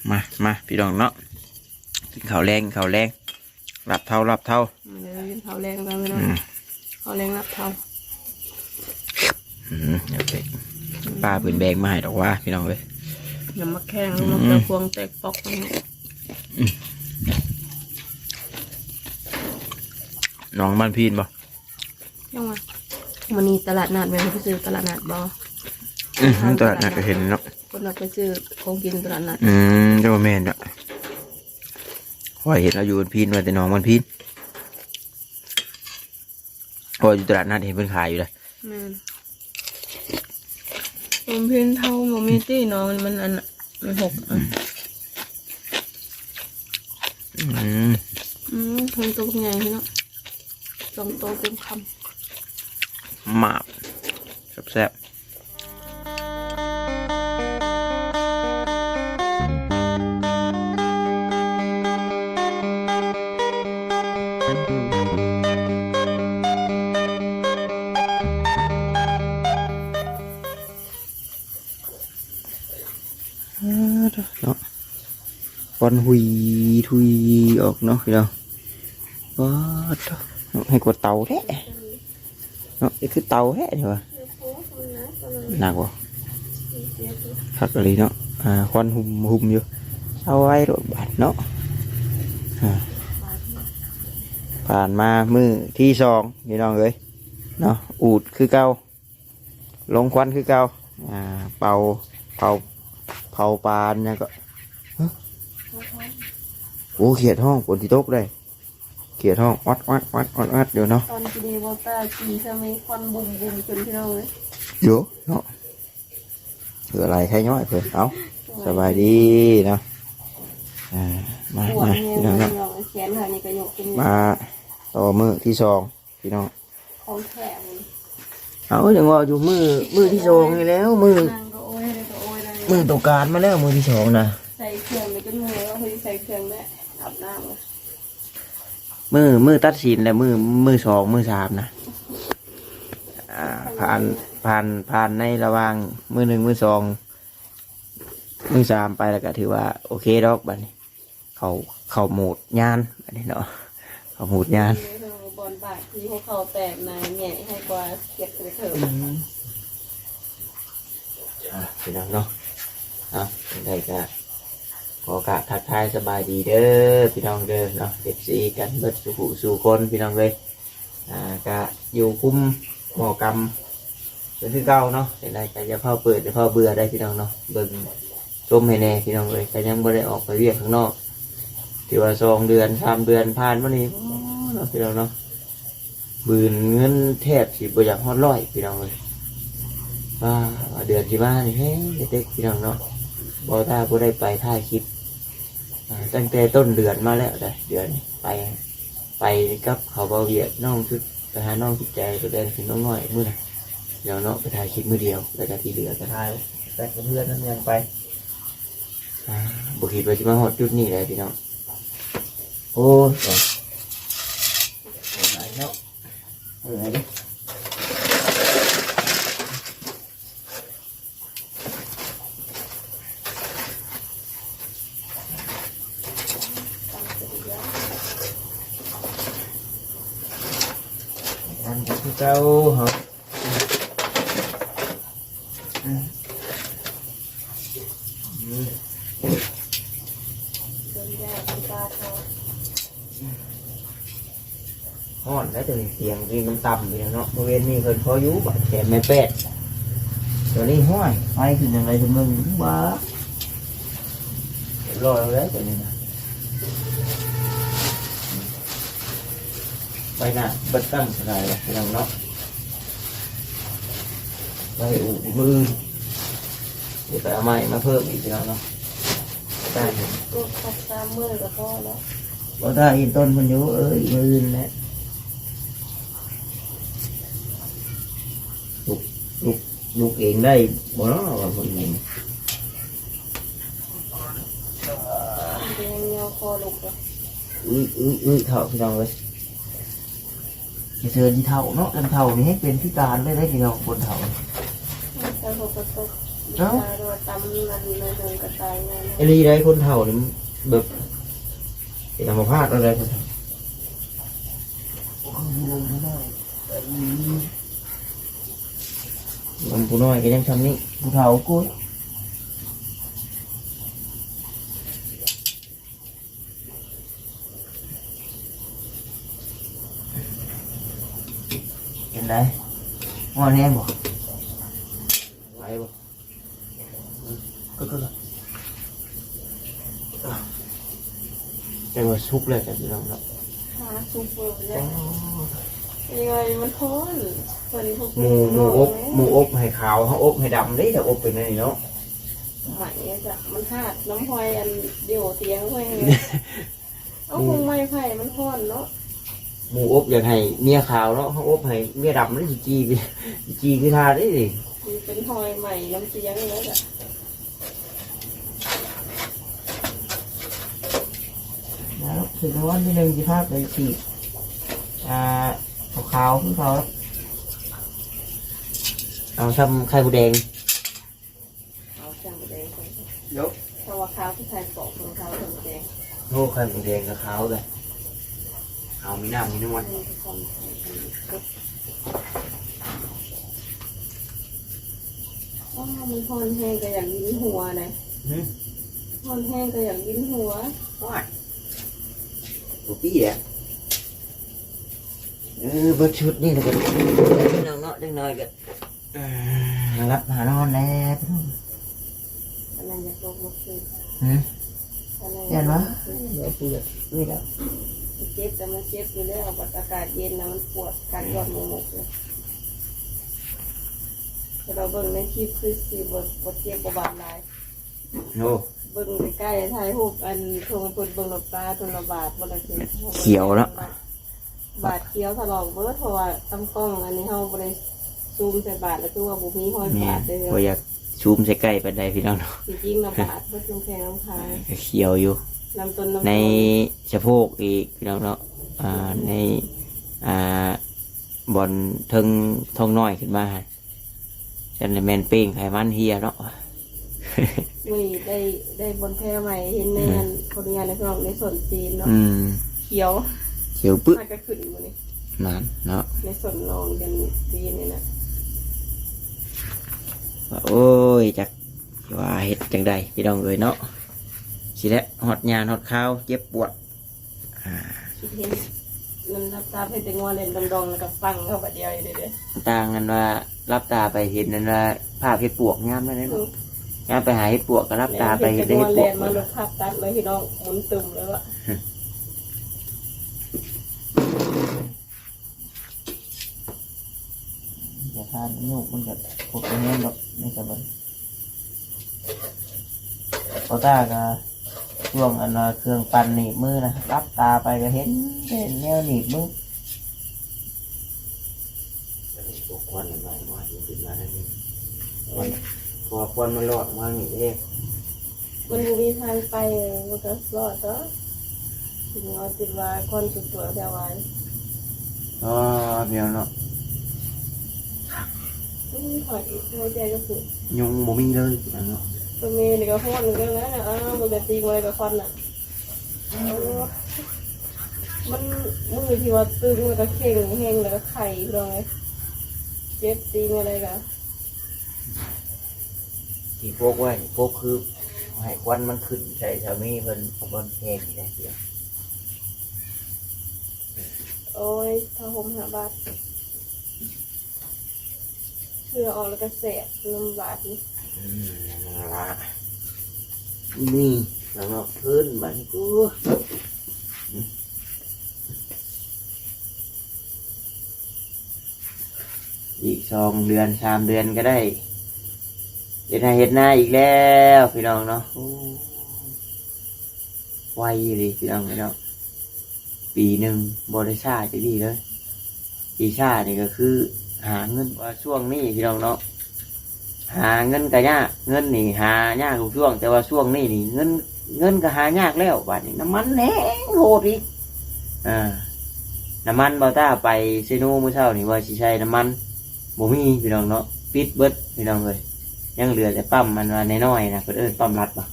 มาพี่น้องเนาะกินข้าวแรงหลับเท่ามาเลยกินข้าวแรงกันพี่น้องข้าวแรงรับเท่าเดี๋ยวไปป้าปืนแบงมาให้ดอกว่าพี่น้องเลยน้ำมะแข้งน้ำตะพวงแตกปอกน้องบ้านพีนบ่ยังไงวันนี้ตลาดนัดแม่ไปซื้อตลาดนัดบ่ตลาดนัดก็เห็นเนาะคนเราไปซื้อของกินตลาดนัดเจ้าแม่นอ่ะว่าเห็นเราอยู่บ้านพีนว่าแต่น้องบ้านพีนพออยู่ตลาดนัดเห็นเพิ่นขายอยู่เลยผมพินเท่าโมมิตี้น้องมันอันมัน6คนตัวใหญ่เนาะ2 โตเต็มคำหมาบแซ่บเนาะควันหุยทุยออกเนาะพี่น้องว้าให้กดเตาแท้เนาะนี่คือเตาแท้ใช่ป่ะหนักวะขักอะไรเนาะควันหุ่มอยู่เอาไว้รถบัสเนาะผ่านมามือที่2พี่น้องเลยเนาะอูดคือเก่าลงควันคือเก่าเป่าปานเนี่ยก็โอ้เขียดห้องฝนที่ตกได้เขียดห้องวัดเดี๋ยวเนาะตอนกินวอเตอร์กินใช่ไหมควันบุ่มจนพี่น้องเลยเยอะเนาะเหลืออะไรแค่ย่อยเพื่อนเอาสบายดีเนาะมาพี่น้องเนาะมาต่อมือที่2พี่น้องของแข็งเอาอย่างว่าอยู่มือที่2นี่แล้วมือตกการมาแล้วมือที่2นะใส่เครื่องไปจนมือแล้วใส่เครื่องแม่อาบน้ำเลยมือตัดสินแล้วมือ2มือ3นะผ่านในระหว่างมือ1มือ2มือ3ไปแล้วก็ถือว่าโอเคดอกบัดนี้เขาโหมดงานบัดนี้เนาะเขาโหมดงานบอลบาดที่เขาแตกในแง่ให้กว่าเก็บเถอะพี่น้องเนาะได้ก็ขอกราบทักทายสบายดีเด้อพี่น้องเด้อเนาะFCกันเบิดสู่คนพี่น้องเลยก็อยู่คุ้มหมอกรรมเป็นที่เก่าเนาะได้ก็จะเผาเปิดจะเผาเบื่อได้พี่น้องเนาะเบิ่งชมให้แน่พี่น้องเลยก็ยังไม่ได้ออกไปเวียกข้างนอกที่ว่า2 เดือน3 เดือนผ่านมานี่เนาะพี่น้องเนาะบืนเงินแทบสิบ่อยากฮอด100พี่น้องเลยว่าเดือนที่มานี่เฮ้เด็กพี่น้องเนาะบ่ถ้าบ่ได้ไปถ่ายคลิปตั้งแต่ต้นเดือนมาแล้วได้เดือนไปกับเขาเบาเวียดน้องชุดไปหาน้องจิตใจตัวแดงถึงน้องน้อยมื้อน่ะเดี๋ยวเนาะไปถ่ายคลิปมื้อเดียวแล้วก็ที่เหลือก็ถ่ายแต่กับเพื่อนนั้นยังไปบ่คิดว่าสิมาฮอดจุดนี้เลยพี่น้องโอ้ยไหนเนาะไหนดิเจ้าเหรอห่อนแล้วตัวนี้เสียงที่มันต่ำเลยเนาะบริเวณนี้เพิ่นพอยุบแขนไม่เป็ดตัวนี้ห้อยไฟขึ้นยังไงถึงมึงบ้าลอยแล้วตัวนี้นะไปน่ะบัดตั้งอะไรไปทางเนาะไปมือเดี๋ยวไปเอาไม้มาเพิ่มอีกแล้วเนาะได้ก็ขัดตามมือกับพ่อแล้วพอถ้าอินต้นมันอยู่มือนะลุกเองได้บ่เนาะว่าคนนี้เงี้ยคอลุกเลยเท่าพี่น้องเลยเชิญที่เท่าเนาะเท่านี่ให้เป็นพิการได้พี่น้องคนเท่า เอ้า โดนตำมันเลยโดนกระต่ายไง ไอ้ลีได้คนเฒ่านี่แบบเป็นอัมพาตอะไรคนเฒ่ามันผู้น้อยก็ยังทำนี่ผู้เฒ่ากูเห็นไหมงอนแห้งบ่ไหวบ่ก็แต่ว่าซุกเลยแต่พี่น้องเนาะ ขาสุกเลยยังไงมันท้อนคนพวก หมูอบให้ขาวเขาอบให้ดำได้แต่อบเป็นไงเนาะ ใหม่จ้ะมันหาดน้ำพลอยอันเดียวเตียงไว้เอาคงไม่ไผ่มันท้อนเนาะ หมูอบอยากให้เมียขาวเนาะเขาอบให้เมียดำได้จีคือทาได้ดิ เป็นพลอยใหม่น้ำเตียงแล้วจ้ะ แล้วถึงวันที่หนึ่งจีภาพเลยสีขาวคือเขาเอาทำไข่บูแดง เอาจังแดง ยก เพราะว่าข้าวที่ไทยปอกของข้าวจังแดง โอ้ไข่บูแดงกับขาวเลยเอามีน้ำมีนวล นี่คือความว้ามันท้อนแห้งก็อย่างยิ้นหัวนะท้อนแห้งก็อย่างยิ้นหัว ว้ายตัวปี้แหละเบิดชุดนี่เลยกันน้องเนาะจังหน่อยกันรับหานอนแล้ว อันนั้นอยากลงมาซื้อ เห็นไหมเดี๋ยวคุยกับนี่แล้ว เจ็บแต่มันเจ็บอยู่แล้วอากาศเย็นนะมันปวดการยอดหมกเลยแต่เราเบิ่งในคลิปคือสิบทเจ็บบาดหลาย โอ้ เบิ่งใกล้ๆถ่ายรูปอันทงเปิดเบิ่งหลบตาทงระบาดบ่ได้สิ เขียวแล้ว บาดเขียวถลอกเบิดเพราะว่าตำกล้องอันนี้เฮาบ่ได้ซูมใส่บาดแล้วตัวบ่มีห้อย เนี่ย บาดเลย พออยากชูมใส่ใกล้ไปได้พี่น้องเนาะ จริงๆระบาดบ่จุงแข็งน้ำคาย เขียวอยู่ น้ำต้นน้ำ ในสะโพกอีกพี่น้องเนาะในบอลเทิงท้องน้อยขึ้นมาฉันเลยแมนเป้งไขมันเฮียเนาะ นี่ได้บนแพร่ใหม่เห็นในอันคนงานในพี่น้องในส่วนจีนเนาะ เขียว เขียวปึ๊บ ถ้าก็ขึ้นมานี่ นั่นเนาะ ในส่วนนองกันจีนนี่นะ โอ้ยจักว่าเห็ดจังใดพี่น้องเอ้ยเนาะสิแล้วหอดยานหอดข้าวเจ็บปวด คิดเห็นมันรับตาไปแต่งว่าเล่นดองๆแล้วก็ฟังเข้าไปเดียวเด้อ ต่างกันว่ารับตาไปเห็นนั่นว่าภาพเห็ดปวกงามนั่นเนาะงามไปหาเห็ดปวกก็รับตาไปเห็ด เห็ เห็ดปวก มาลดภาพตัดเลยพี่น้องหมุนตึมเลยว่ะ อย่าทานยุกมันกับพวกนี้แบบไม่สบายพอตาก็ช่วงอันเครื่องปั่นหนีบมือนะรับตาไปก็เห็นแนวหนีบมือพวกควันมันมาขึ้นมาได้นี่พอควันมันหลอดมาหนีเอง มันอยู่มีทางไปมันก็รอดเนาะถึงเอาจิตว่าคนสุดตัวแต่ไว้ อ๋อเดี๋ยวเนาะ ถอยหัวใจก็สุด ยุงบ่มีเลยเนาะ ตัวเมย์นี่ก็ฟ้อนกันแล้วนะมันจะตีอะไรกับฟันอ่ะมันมือที่ว่าตึงมันก็เข่งแห้งแล้วก็ไข่พี่น้องเลยเจ็บตีอะไรกัน ที่พวกไว้พวกคือให้ควันมันขึ้นใส่สามีเพิ่นบนแขงนี่ได้เดียว โอ้ยถ้าผมหาบาทเชื่อออกแล้วก็แสบลำบากนี่ นั่นละนี่แล้วเนาะพื้นมันกูอีก2 เดือน3 เดือนก็ได้เฮ็ดนาเฮ็ดนาอีกแล้วพี่น้องเนาะไวเลยพี่น้องเนาะปีหนึ่งบริษัทจะดีเลยปีชานี่ก็คือหาเงินว่าช่วงนี้พี่น้องเนาะหาเงินก็ยากเงินนี่หายากทุกช่วงแต่ว่าช่วงนี้นี่เงินก็หายากแล้วบัดนี้น้ำมันแห้งโหดอีกน้ำมันเบาต้าไปเซโนมื้อเช้านี่ว่าสิใช้น้ำมันบ่มีพี่น้องเนาะปิดเบิดพี่น้องเลย ยังเหลือแต่ปั๊มมันว่าน้อยๆนะเพิ่นเอิ้นปั๊มรัดบ่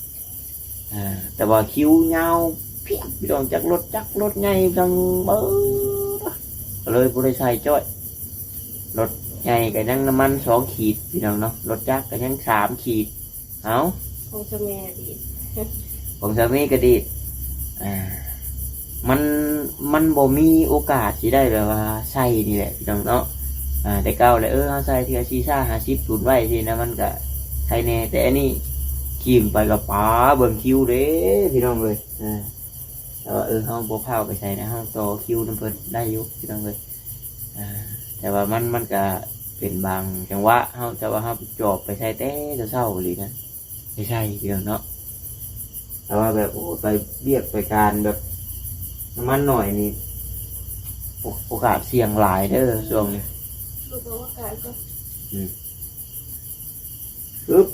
แต่ว่าคิวยาวเพียบพี่น้องจากรถใหญ่จังเบ้อก็เลยบ่ได้ใช้จ้อยรถใหญ่ก็ยังน้ำมัน2 ขีดพี่น้องเนาะรถจักรก็ยัง3 ขีดเอา ของสมัยดี ผมสามีก็ดีมันบ่มีโอกาสสิได้แบบว่าใช้นี่แหละพี่น้องเนาะแต่เก่าเลยเอาใส่เทื่อซีซ่า50สูตรไว้สินะมันก็ใครแน่แต่อันนี้ขีมไปกับป๋าเบิ่งคิวเด้พี่น้องเลยแต่ว่าเฮาบ่พาไปใส่นะเฮาต่อคิวนำเพิ่นได้อยู่พี่น้องเลยแต่ว่ามันก็เป็นบางจังหวะเฮาจะว่าเฮาจอบไปใส่แต่เช้าๆอีหลีนะไม่ใช่พี่น้องเนาะแต่ว่าแบบไปเบียกไปการแบบน้ำมันหน่อยนี่โอกาสเสี่ยงหลายเด้อช่วงนี้ ลูกบอกว่าการก็ ปึ๊บ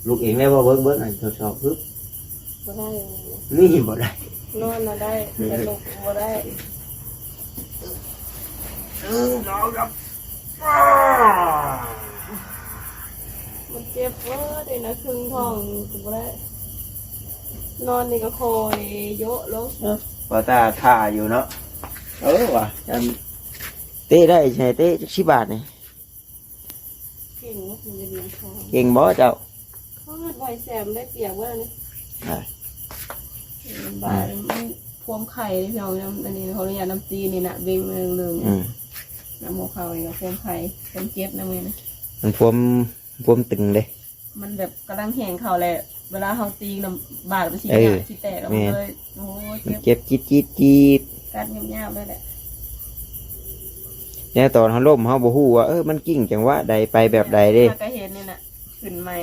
ลูกเองได้ว่าเบิ้งอันทดสอบปึ๊บ บ่ได้ นี่บ่ได้ นอนน่ะได้แต่ลูกบ่ได้มันเจ็บเว้อได้นะครึ่งท้องก็บ่ได้นอนนี่ก็คอยโยะลง พอตาท่าอยู่เนาะว่ะเต้ได้ใช่เต้จัก10 บาทนี่ เก่งว่าคุณจะเรียนทอง เก่งบ่เจ้า เขาหัดไวแซมได้เปรียบว่านี่ ใช่ บามันพวมไข่พี่น้องอันนี้เขาเรียกน้ำจีนี่นะเบ่งเรื่องน้ำโมเขาเองกับพวมไข่พวมเจ็บนะมึงนะ มันพวมตึงเลย มันแบบกำลังแห้งเข่าเลยเวลาเขาตีน้ำบาดไปชี้ชี้แตกแล้วมันเลยโอ้ เจ็บจี๊ด กัดยาวๆเลยแหละ เนี่ยตอนเขาล้มเขาบ่ฮู้ว่ามันกิ้งจังหวะใดไปแบบใดเด้ ก็เห็นนี่น่ะขึ้นใหม่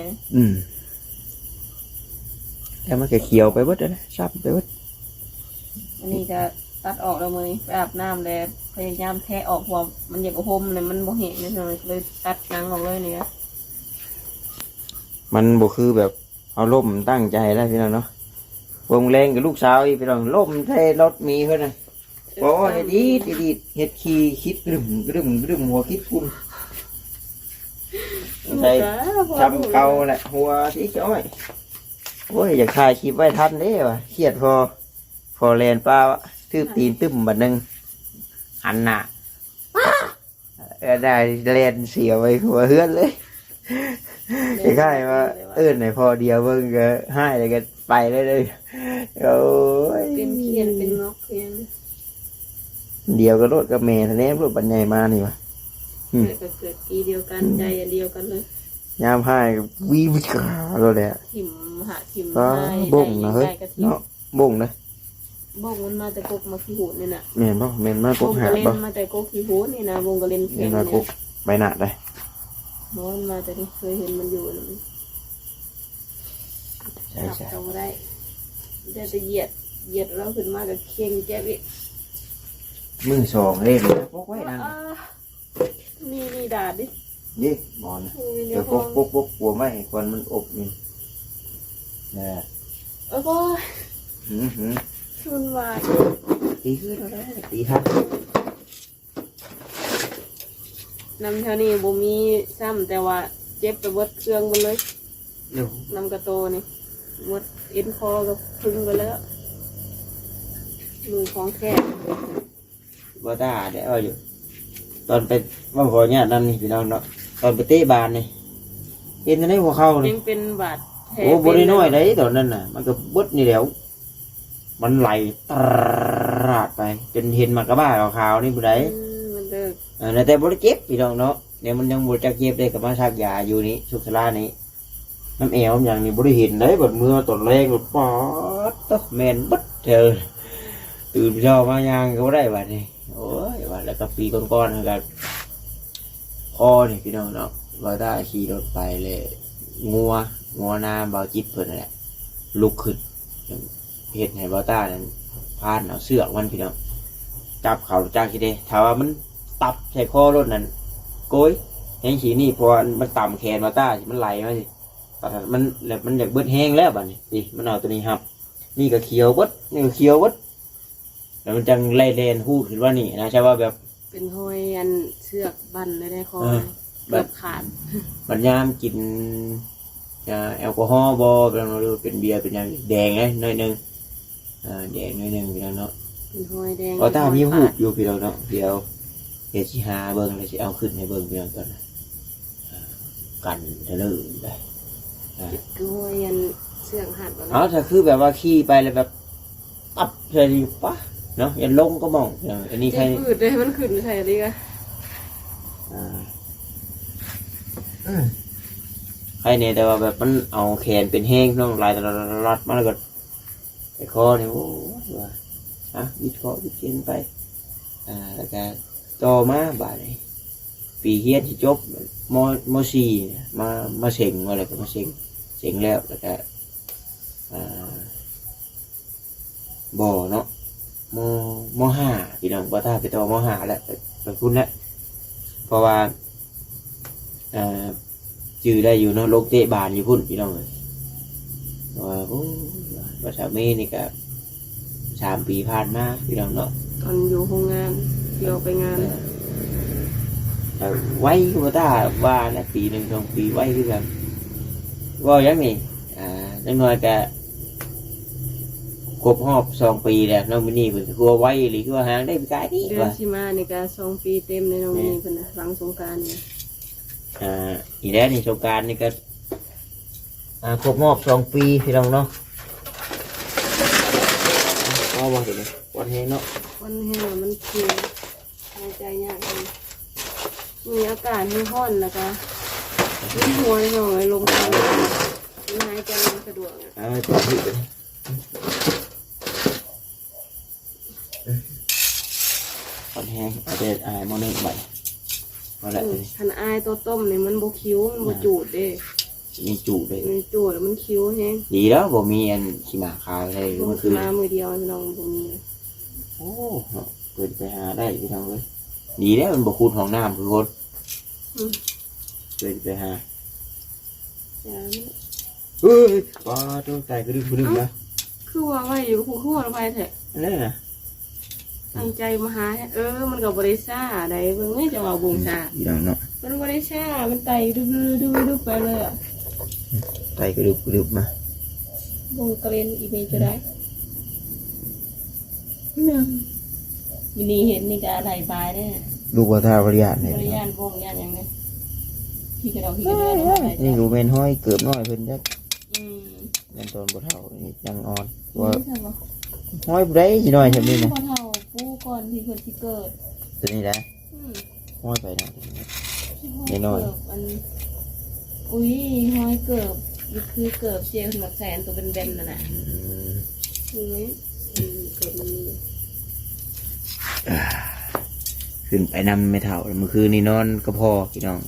แล้วมันก็เขียวไปเบิดนะซับไปเบิด อันนี้จะตัดออกแล้วมือไปอาบน้ำแล้วพยายามแทะออกหัวมันอยากห่มเลยมันบ่เห็นเลยตัดหนังออกเลยเนี่ย มันบ่คือแบบเอาล่มตั้งใจแล้วพี่น้องเนาะวงแรงกับลูกสาวอีพี่น้องล่มเทรถมีเพิ่นน่ะบอกว่าเฮ็ดดีเฮ็ดขี้คิดกรึมหัวคิดฝุ่นใช่ทำเก่าแหละหัวที่จ้อยโอ้ยอยากถ่ายคลิปไว้ทันเด้ว่ะเครียดพอแลนป้าวะทืบตีนตึ้มบัดนึงหันหน้าได้แลนเสียไว้หัวเฮือนเลยใช่ว่าไหนพอเดียวเบิ่งก็ให้เลยก็ไปเลยโอ้ย เป็นเขียนเป็นงอกเขียน เดียวก็รถกับแม่ทะเลรถบันใหญ่มานี่วะ ก็เกิดปีเดียวกันใจอันเดียวกันเลย ยามให้วิขารถเลยอ่ะ หิมหาหิม ก็บ่งนะเฮ้ยเนาะบ่งนะ บ่งมันมาแต่กกมาขี้หูนี่น่ะ แม่นบ่แม่นมาก บ่ ก ง หา ก็เล่น บ่ มาแต่กกขี้หูนี่นะบ่งก็เล่น แม่ เขีย น น มาก เนี่ย กใบหน้าได้ นอนมาแต่เคยเห็นมันอยู่นะ ใช่ จับต้องได้จะเหยียดเราขึ้นมากับเคียงแจ๊บอีก มือสองเล่นเลยพกไว้นั่น มีดาดดิ นี่บอลเดี๋ยวพกกลัวไม่ควันมันอบนี่นะ ก็ หืม มันวาย ตีขึ้นแล้วได้ตีทัก น้ำเท่านี้บ่มีซ้ำแต่ว่าเจ็บไปเบิดเครื่องมันเลย เดี๋ยว น้ำกระโตนี่หมดเอ็นคอก็พึ่งไปแล้วมือของแท้ บ่ได้เดี๋ยวเอาอยู่ตอนไปว่าขอเนี่ยนั่นนี่พี่น้องเนาะตอนไปเตะบานนี่เห็นในหัวเข่านี่ ยังเป็นบาดแผล โอ้บริน้อยเลยตอนนั้นน่ะมันก็บดนี่แหล้วมันไหลตราดไปจนเห็นมากระบ้าขาวๆนี่บุได้ มันเลิก แต่บริเจ็บพี่น้องเนาะเนี่ยมันยังบริจักเจ็บได้กับมาชักยาอยู่นี่สุขลานี้น้ำเอวอย่างนี้บริเห็นได้บดมือตอนแรกบดปอดตบแมนบัดเจอตื่นเช้ามายางก็ได้บัดนี้โอ้ยบัดแล้วก็ปีก้อนๆกันคอนี่พี่น้องเนาะเราได้ขี่รถไปเลยงัวน้ำเบาจิตเพิ่นนั่นแหละลุกขึ้นเห็ดให้เบาต้านั้นพานเอาเสือกมันพี่น้องจับเขาจ้างคิดเด้ถ้าว่ามันตับใส่คอรถนั้นโกยแห้งฉีนี่พอมันต่ำแขนเบาต้ามันไหลมาสิแต่มันแบบมันอยากเบิดแห้งแล้วบัดนี้สิมันเอาตัวนี้ครับนี่ก็เขียวเบิดนี่ก็เขียวเบิดแล้วมันจังไล่เลนพูดขึ้นว่านี่นะใช่ว่าแบบ เป็นห้อยอันเชือกบันได้คอแบบขาด บัดยามกิน แอลกอฮอล์บ่พี่น้องหรือเป็นเบียร์เป็นหยังแดงนะหน่อยหนึงแดงหน่อยหนึงพี่น้องเนาะ เป็นหอยแดง เอาตามีหูบอยู่พี่น้องเนาะเดี๋ยวเฮ็ดสิหาเบิ่งแล้วสิเอาขึ้นให้เบิ่งพี่น้องก่อนนะกันทะลึ่งได้ คือหอยยันเสื่องหัดบ่ เอาถ้าคือแบบว่าขี่ไปแล้วแบบตับใส่อยู่ปะเนาะยันลงก็มองอันนี้ใคร พืดเลยมันขึ้นใส่ดิกะ ใครเนี่ยแต่ว่าแบบมันเอาแขนเป็นแห้งน้องลายตลอดมาแล้วก็ไอ้คอเนี่ยโอ้ว่าวิดคอวิดเขียนไปแล้วก็ต่อมาบ่ายปีเฮียนที่จบมสี่มาเซ็งอะไรก็มาเซ็งแล้วแล้วก็บ่เนาะมห้าพี่น้องบ่ถ้าไปต่อมห้าแล้วไปพุ่นแล้วเพราะว่าจือได้อยู่เนาะโลกเตะบานอยู่พุ่นพี่น้องเลยว่าโอ้ภาษาเมนี่ก็3 ปีผ่านมาพี่น้องเนาะ ตอนอยู่โรงงานเที่ยวไปงาน ไว้ก็บ่ได้ว่านะปีหนึ่ง2 ปีไว้คือกันว่าอย่างนี้จังน้อยก็ครบรอบ2 ปีแล้วน้องมินี่เพิ่นก็กลัวไว้หรือว่าหางได้ไปไกลนี่ เดือน ว่า สิมาในการ2 ปีเต็มในน้องนี่เพิ่นน่ะหลังสงกรานต์นี่ อีแล้วนี่สงกรานต์นี่ก็ครบรอบ2 ปีพี่น้องเนาะเอาบ่เดี๋ยวนี้วันแฮงเนาะ วันแห้งมันเคียวหายใจยากเลยมีอากาศที่ร้อนแล้วก็มีหัวหน่อยลมเข้ามันหายใจมันสะดวกอ่ะ จับผิดเลยวันแฮงเอาเด็ดมอนึงใบเอาละ คันอายตัวต้มนี่มันบ่คิ้วมันบ่จูดเด้ มีจูเลย มันจูดแล้วมันคิ้วแฮง ดีแล้วบ่มีอันขี้หมาขาวอะไร บ่ เมื่อ คื คื อน มามือเดียวพี่น้องบ่มี โอ้เปิดไปหาได้พี่น้องเลยดีแล้วมันบ่คูดของน้ำคือคนเปิดไปหา จ้า เฮ้ยว้าตัวใจกระดึ๊บนะ คือว่าไว้อยู่ผู้คือว่าไปแท้ อะไรนะ ตั้งใจมาหามันก็บ่ได้ซ่าได้เบิ่งนี่จะว่าบ่งซ่า พี่น้องเนาะ มันบ่ได้ซ่ามันไต่ดื้อๆไปเลยอ่ะ ใจกระดึ๊บมา บ่งกระเด็นอีเมจะได้มินี่เห็นนี่ก็ไหลปลายเด้ ลูกว่าท่าบริยาน บ เนี่ย ริยานวงยานอย่างนี้พี่กระดองพี่กระเดือน นี่อยู่เป็นห้อยเกือบน้อยเพิ่นจัก อืม เป็นตอนบ่เท่านี่ยังอ่อนว่า นี่ใช่ปะ ห้อยบ่ได้สิน้อยซั่นนี่นะ พอเท่าปูก่อนที่เพิ่นสิเกิด ตัวนี้แหละ อืม ห้อยไปนะ น้อยมันอุ้ยห้อยเกิบนี่คือเกิบเจียวหมักแสนตัวเป็นเบนน่ะนะนี่เกิดมันมี ขึ้นไปนำไม่เท่าเมื่อคืนนี่นอนก็พอพี่น้อง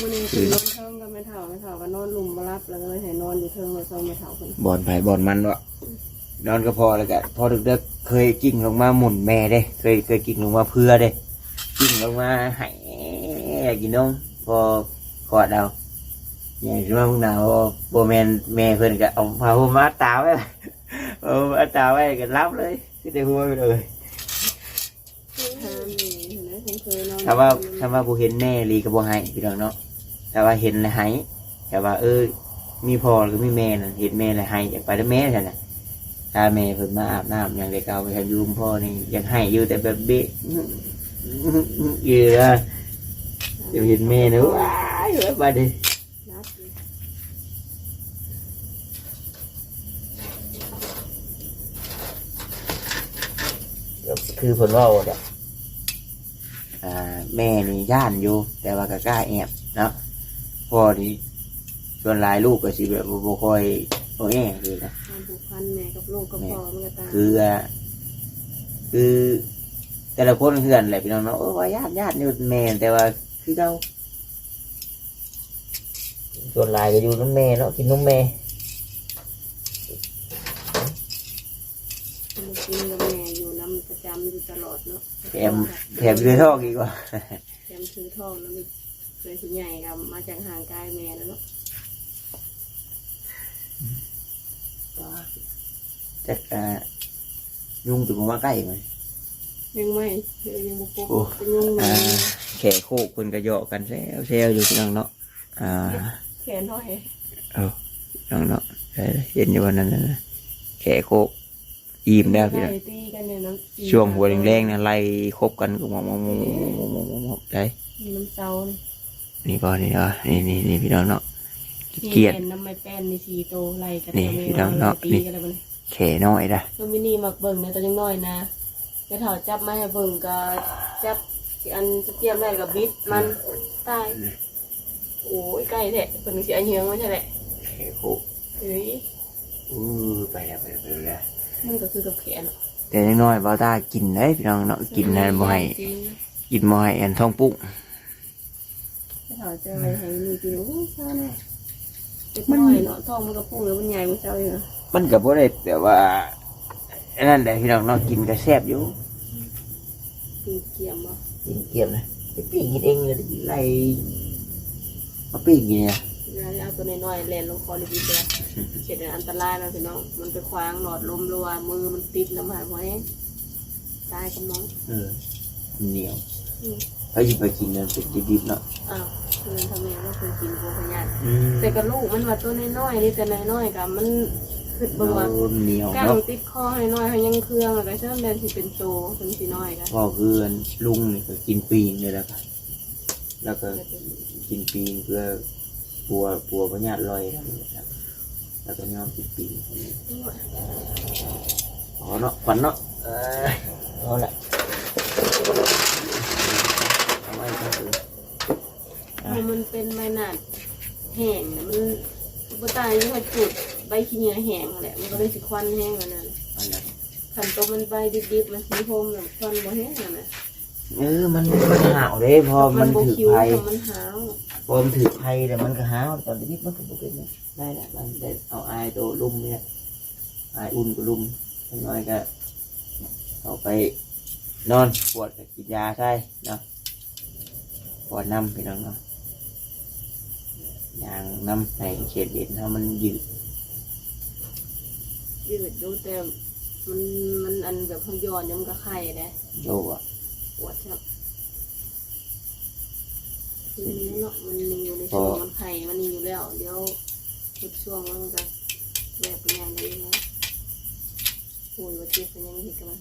มื้อนี้คือนอนเทิงกับไม่เท่าก็นอนหลุมมารับแล้วก็เลยให้นอนอยู่เทิงเลยไม่เท่าเพิ่น บอลไผ่บอลมันวะนอนก็พอแล้วกันพอดึกๆเคยกิ้งลงมาหมุนแม่เด้เคยกิ้งลงมาเพื่อเด้กิ้งลงมาให้กินนมพอขอดเอาอย่างที่ว่าพวกเราโบแมนแม่เพิ่นก็เอาพาผมมาตาไว้เอามาตาไว้ก็รับเลยก็ได้หัวไปเลยถ้าว่าบูเห็นแน่ลีกับบูให้พี่น้องเนาะถ้าว่าเห็นเลยให้แต่ว่ามีพ่อหรือมีแม่น่ะเห็นแม่เลยให้อยากไปแล้วแม่ใช่ไหมถ้าแม่เพิ่นมาอาบน้ำอย่างเด็กเอาไปทำยูมพ่อนี่ยังให้อยู่แต่แบบเบ๊ะอยู่นะจะเห็นแม่เนอะว้ายไปดิคือผลว่าเนี่ยแม่นี่ย่านอยู่แต่ว่าก็กล้าแอบเนาะพ่อนี่ส่วนหลายลูกก็สิแบบบ่ค่อยโอ้แอบเลยนะ ความผูกพันแม่กับลูกกับพ่อมันก็ตาม คือแต่ละคนคือกันแหละพี่น้องเนาะว่าญาตินี่แม่แต่ว่าคือเราส่วนหลายก็อยู่น้ำแม่เนาะกินนมแม่ มันกินกับแม่อยู่น้ำประจำอยู่ตลอดเนาะ แถมเรือท่ออีกว่า แถมถือทองแล้วมันเคยสิใหญ่กับมาจากห่างกายแม่แล้วเนาะ จักยุ่งถึงมาใกล้ไหม ยังไม่ยังบุกปุ๊บเป็นยุ่งเลย แขกโคกคนกระโยกันแซวอยู่พี่น้องเนาะ แขนเท่าไหร่ น้องเนาะเห็นอยู่วันนั้นนะแขกโคกอิ่มแล้วพี่น้อง ตีกันเนี่ยน้ำ ช่วงหัวแรงๆนะไล่คบกันก็มองได้ มีน้ำเต้านี่ นี่ก็นี่นี่พี่น้องเนาะ ที่ เกียด เห็นน้ำไม้แป้นในสีโตไล่กัน นี่พี่น้องเนาะ ตี นี่ กันแล้วมัน แขน้อยนะ มันไม่นี่มักเบิ่งนะตอนยังน้อยนะไปถอดจับไม้ให้เบิ่งก็จับที่อันจะเตรียมได้กับบิดมันตายโอ้ยใกล้แท้เป็นสีอันเยืองไม่ใช่แหละ แขโคก เฮ้ย ไปแล้ว มันก็คือกับแขน แต่น้อยๆบ่าวตากินได้พี่น้องเนาะกินนั่นบ่ให้กินบ่ให้อันท้องปุ้ง ไปถอดจะอะไรให้มีกินโอ้ยเศร้าแน่เด็กน้อยเนาะท้องมันก็พุ่งแล้วมันใหญ่มันเศร้าอยู่นะ มันก็บ่ได้แบบว่าอันนั้นได้พี่น้องเนาะกินก็แซ่บอยู่ ปีเกียมอ่ะ กินเกี๊ยวนะไปปิ้งกินเองเลยไล่มาปิ้งกินเนี่ย เอาตัวน้อยๆแลนลงคอเลยดีเลยเขียดอันตรายนะพี่น้องมันไปคว้างหลอดลมรัวมือมันติดแล้วมาหัวแห้งตายกับน้อง เหนียวเขาหยิบไปกินเนี่ยเป็นดิบๆเนาะ อ้าวคือทำไมก็คือกินโบพยานแต่กับลูกมันว่าตัวน้อยๆนี่แต่น้อยๆกับมันขึ้นบางวัน เหนียว กล้าง เนาะ ติดคอให้น้อยเขายังเครื่องอะไรเช่นเดินที่เป็นโตเป็นสีน้อยกัน พ่อคือลุงนี่ก็กินปีงเลยแล้วกันแล้วก็กินปีงเพื่อกลัวพญาติลอยนะครับแล้วก็ยอมกินปีงอ๋อเนาะฝันเนาะเอาละเอาไว้ก็คือ มันเป็นไม้หนาดแห้งมันปตายยังมาจุดใบขี้เหนียวแห้งแหละมันก็เลยสิควันแห้งแล้วนั่น อันนั้น ขันโตมันใบดิบๆมันสีโฮมแบบควันบ่แห้งนะ มันหาวเลยพอมันถือ คิว ไผ่ มันหาว พอมันถือไผ่แต่มันก็หาวตอนนี้มันก็บ่เป็นเนี่ยได้แหละมันได้เอาอายตัวลุ่มเนี่ยอายอุ่นก็ลุ่มน้อยก็เอาไปนอนปวดก็กินยาใช่เนาะปวดน้ำพี่น้องเนาะยางน้ำในเขตเด่นถ้ามันยืด ยืดดูแต่มันอันแบบพยอนยังกับไข่นะ โยอ่ะ ปวดครับคือนี้เนาะมันยังอยู่ในช่วงมันไข่มันยังอยู่แล้วเดี๋ยวทุกช่วงมันจะแบบเป็นอย่างนี้นะโอ้ยว่าเจ็บเป็นยังไงกันมา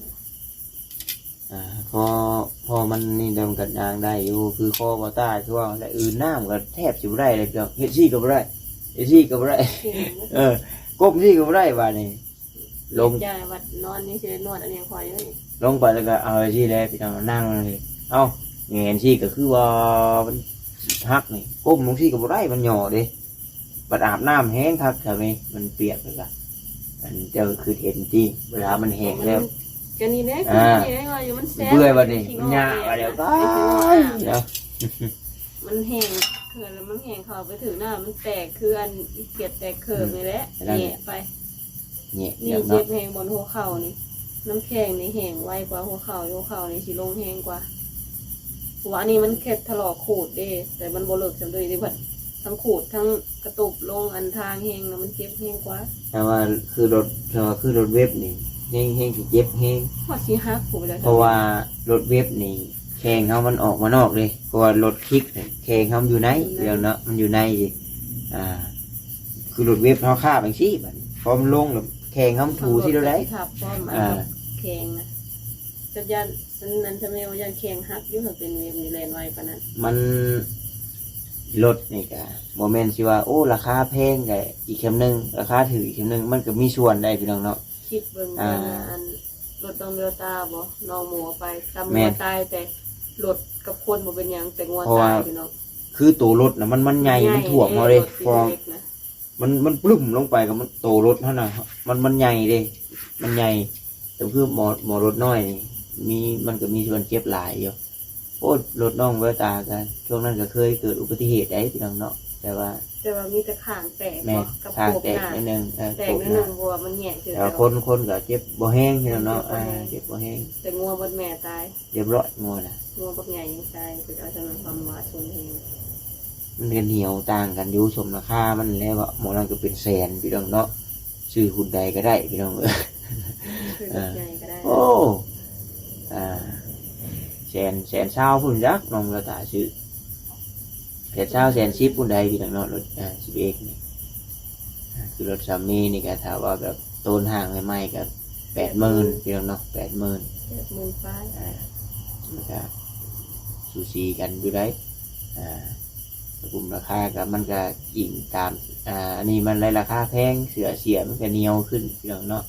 พอมันนี่ดำกัดยางได้อยู่คือข้อบอต้าคือว่าแต่อื่นน้ำก็แทบสิบได้เลยเจ้าเฮ็ดซี่ก็บ่ได้เฮ็ดซี่ก็บ่ได้ก้มซี่ก็บ่ได้ว่านี่ลง ใจวัดนอนนี่เฉยนวดอันนี้คอยเลย ลงไปแล้วก็เอาซี่แล้วพี่น้องนั่งเลยเอ้าเงี้ยซี่ก็คือว่ามันหักนี่ก้มลงซี่ก็บ่ได้มันหย่อเด้บัดอาบน้ำแห้งคักใช่ไหมมันเปียกเลยล่ะอันเจ้าคือเห็นที่เวลามันแห้งแล้ว ก็นี่แหละคือที่ไหนว่าอยู่มันแซ่บ เบื่อวันนี้มันยาว่าเดี๋ยวก็เนาะ มันแห้งเขื่อนแล้วมันแห้งเข้าไปถึงหน้ามันแตกคืออันเกลียดแตกเขิบเลยแหละแย่ไป เนี่ย นี่ เนาะ เจ็บแห้งบนหัวเข่านี่น้ำแข็งนี่แห้งไวกว่าหัวเข่านี่สิลงแห้งกว่าหัวนี่มันแค่ถลอกขูดเด้แต่มันโบเลิกจำเลยดิบัดทั้งขูดทั้งกระตุบลงอันทางแห้งแล้วมันเจ็บแห้งกว่า แต่ว่าคือรถเว็บนี่แห้งสิเจ็บแห้ง พอสิฮักผูกไปแล้ว เพราะว่ารถเว็บนี่แข่งเขามันออกมานอกเลยเพราะว่ารถคลิกเนี่ยแข่งเขาอยู่ในเดี๋ยวเนาะมันอยู่ในสิคือรถเว็บเขาฆ่าบางชี้แบบนี้พอมันลงแล้วแข่งเขาถูที่เราได้ ทับป้อมอันแข็งนะจัดยันนั้นจะไม่ว่ายันแข็งฮักยุ่งเป็นเวมนี่แลนไวปะนั้น มันรถนี่กะโมเมนต์สิว่าโอ้ราคาแพงไงอีกเข็มหนึงราคาถืออีกเข็มหนึงมันก็มีส่วนได้พี่น้องเนาะ คิดเบิ่งอันรถน้องเบลตาบ่น้องหมูไปตำงัวตายแต่รถกับคนบ่เป็นหยังแต่งัวตายพี่น้อง คือตัวรถนะมันใหญ่มันถ่วงเราเลยฟองมันปลุ่มลงไปกับมันโตรถเท่านั้นมันใหญ่เลยมันใหญ่แต่คือหมอรถน้อยนี่มันก็มีส่วนเจ็บหลายอยู่โอ้รถน้องเวตากันช่วงนั้นก็เคยเกิดอุบัติเหตุได้พี่น้องเนาะแต่ว่ามีแต่ข้างแตก แม่ กับ ข้าง โปก แตก หน้า นิดนึง แตกนิดนึงบัวมันแหงคือ แต่คนก็เจ็บบ่แห้งพี่น้องเนาะเจ็บบ่แห้ง แต่งัวบนแม่ตาย เรียบร้อยงัวนะ งัวบักใหญ่ยังตายไปเอาจำนวนความว่าชนเอง มันกันเหนียวต่างกันอยู่ชมราคามันแล้วว่าหมอนั่นก็เป็นแสนพี่น้องเนาะซื้อหุ่นใดก็ได้พี่น้องคือใหญ่ก็ได้ โอ้แสนเช้าพุ่นยักน้องกระตาซื้อแสนเช้าแสนชิปพุ่นใดพี่น้องเนาะรถ11นี่ คือรถสามีนี่ก็ถามว่าแบบต้นห่างใหม่ๆกับ80,000พี่น้องเนาะ80,000 80,000ป้าย มันก็สูสีกันอยู่ได้กลุ่มราคากับมันก็ยิ่งตามอันนี้มันเลยราคาแพงเสียมันก็เหนียวขึ้นพี่น้องเนาะ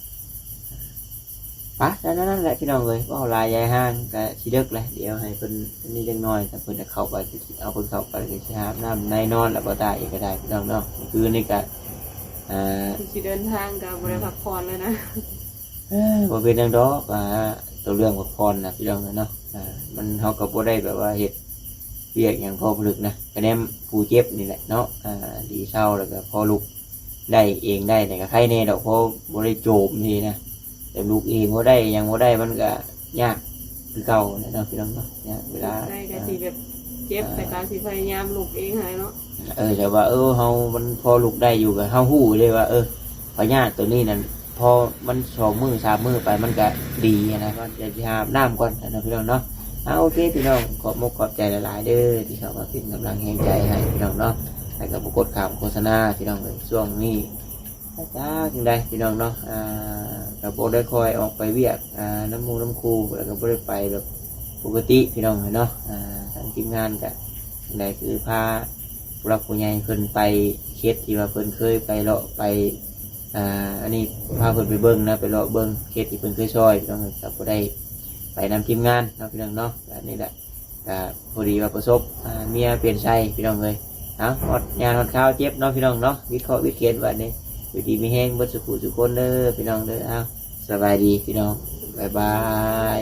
ปะนั่นแหละพี่น้องเลยว่าลายยายห้างก็ชิเดึกเลยเดี๋ยวให้เพิ่นนี่เล็กน้อยแต่เพิ่นจะเข้าไปเอาเพิ่นเข้าไปก็สิหาน้ำในนอนแล้วก็ได้ก็ได้พี่น้องเนาะคือนี่ก็สิเดินทางก็บ่ได้พักผ่อนเลยนะบ่เป็นจังดอกตัวเรื่องพักผ่อนนะพี่น้องเนาะมันเฮาก็บ่ได้แบบว่าเฮ็ดเวียกอย่างพอผลึกนะก็แนมผู้เจ็บนี่แหละเนาะดีเศร้าแล้วก็พอลุกได้เองได้แต่ก็ใครแน่ดอกเพราะบ่ได้โจมนี่นะแต่ลูกเองบ่ได้ยังบ่ได้มันก็ยากคือเก่าเนาะพี่น้องเนาะเนี่ยเวลาได้ก็สิแบบเจ็บแต่การสิพยายามลุกเองหายเนาะแต่ว่าเฮามันพอลุกได้อยู่ก็เฮาฮู้เลยว่าพญาติตัวนี้นั่นพอมัน2 มื้อ 3 มื้อไปมันก็ดีนะก็จะหาน้ำก่อนนะพี่น้องเนาะโอเคพี่น้องขอบใจหลายๆเด้อที่เข้ามาเป็นกำลังแห่งใจให้พี่น้องเนาะให้กับปรากฏข่าวโฆษณาพี่น้องเลยช่วงนี้จ้าจึงได้พี่น้องเนาะกับโบได้คอยออกไปเวียกน้ำมูน้ำคูแล้วก็โบได้ไปแบบปกติพี่น้องเนาะทางทีมงานกันได้คือพาผู้รักผู้ใหญ่เพิ่นไปเคสที่ว่าเพิ่นเคยไปเลาะไปอันนี้พาเพิ่นไปเบิ้งนะไปเลาะเบิ้งเคสที่เพิ่นเคยช่วยพี่น้องกับโบได้ไปนำทีมงานเนาะพี่น้องเนาะแบบนี้แหละพอดีว่าประสบเมียเปลี่ยนใจพี่น้องเลยหอดยาหอดข้าวเจ็บเนาะพี่น้องเนาะวิเคราะห์วิเคราะห์วันนี้วิธีมีแห้งเบิดสุขุสุคนเด้อพี่น้องเด้อสบายดีพี่น้องบ๊ายบาย